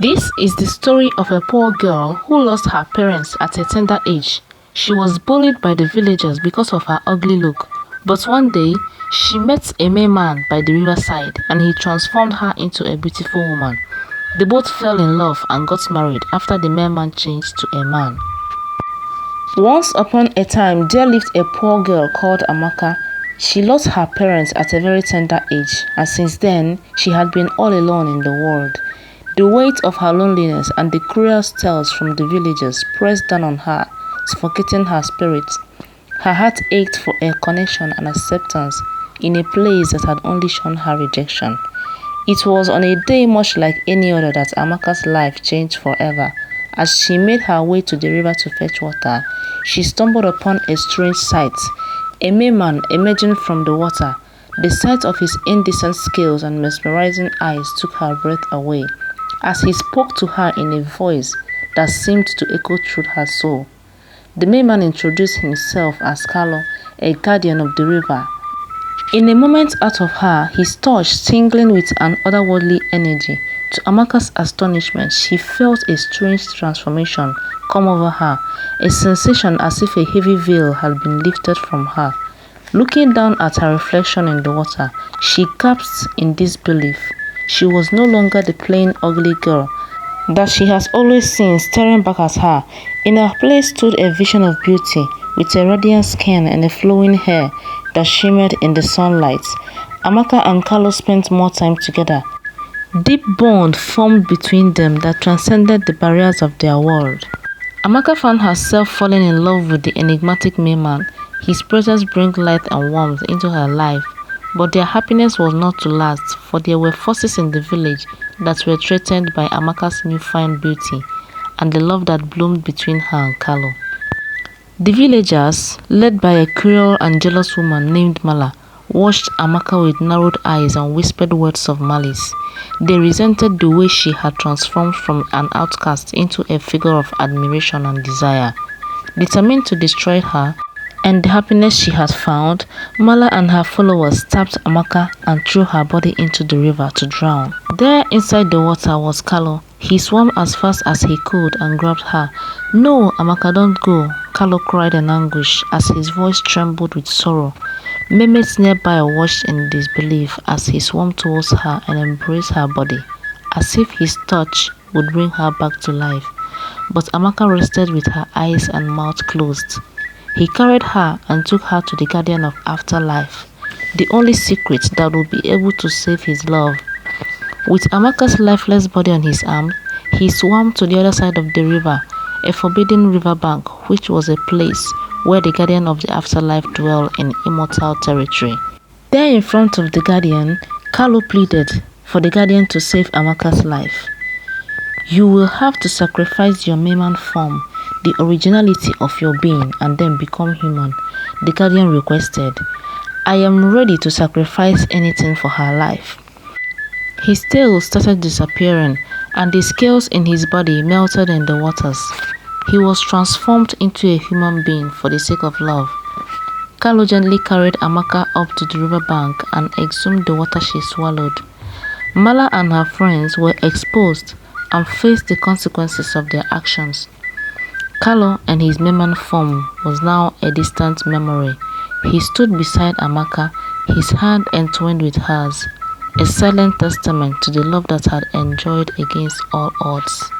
This is the story of a poor girl who lost her parents at a tender age. She was bullied by the villagers because of her ugly look, but one day she met a merman by the riverside and he transformed her into a beautiful woman. They both fell in love and got married after the merman changed to a man. Once upon a time, there lived a poor girl called Amaka. She lost her parents at a very tender age, and since then, she had been all alone in the world. The weight of her loneliness and the cruel tales from the villagers pressed down on her, suffocating her spirit. Her heart ached for a connection and acceptance in a place that had only shown her rejection. It was on a day much like any other that Amaka's life changed forever. As she made her way to the river to fetch water, she stumbled upon a strange sight. A merman emerging from the water. The sight of his indecent scales and mesmerizing eyes took her breath away, as he spoke to her in a voice that seemed to echo through her soul. The merman introduced himself as Carlo, a guardian of the river. In a moment out of her, his touch tingling with an otherworldly energy. To Amaka's astonishment, she felt a strange transformation come over her, a sensation as if a heavy veil had been lifted from her. Looking down at her reflection in the water, she gasped in disbelief. She was no longer the plain ugly girl that she has always seen staring back at her. In her place stood a vision of beauty, with a radiant skin and a flowing hair that shimmered in the sunlight. Amaka and Carlo spent more time together. Deep bond formed between them that transcended the barriers of their world. Amaka found herself falling in love with the enigmatic merman. His presence brought light and warmth into her life, but their happiness was not to last, for there were forces in the village that were threatened by Amaka's newfound beauty and the love that bloomed between her and Carlo. The villagers, led by a cruel and jealous woman named Mala, watched Amaka with narrowed eyes and whispered words of malice. They resented the way she had transformed from an outcast into a figure of admiration and desire. Determined to destroy her and the happiness she had found, Mala and her followers stabbed Amaka and threw her body into the river to drown. There inside the water was Carlo. He swam as fast as he could and grabbed her. "No, Amaka, don't go," Carlo cried in anguish as his voice trembled with sorrow. Mermaids nearby watched in disbelief as he swam towards her and embraced her body, as if his touch would bring her back to life. But Amaka rested with her eyes and mouth closed. He carried her and took her to the guardian of afterlife, the only secret that would be able to save his love. With Amaka's lifeless body on his arm, he swam to the other side of the river, a forbidden riverbank, which was a place where the guardian of the afterlife dwelled in immortal territory. There in front of the guardian, Carlo pleaded for the guardian to save Amaka's life. "You will have to sacrifice your merman form, the originality of your being, and then become human," the guardian requested. "I am ready to sacrifice anything for her life." His tail started disappearing, and the scales in his body melted in the waters. He was transformed into a human being for the sake of love. Carlo gently carried Amaka up to the riverbank and exhumed the water she swallowed. Mala and her friends were exposed and faced the consequences of their actions. Carlo and his merman form was now a distant memory. He stood beside Amaka, his hand entwined with hers, a silent testament to the love that had endured against all odds.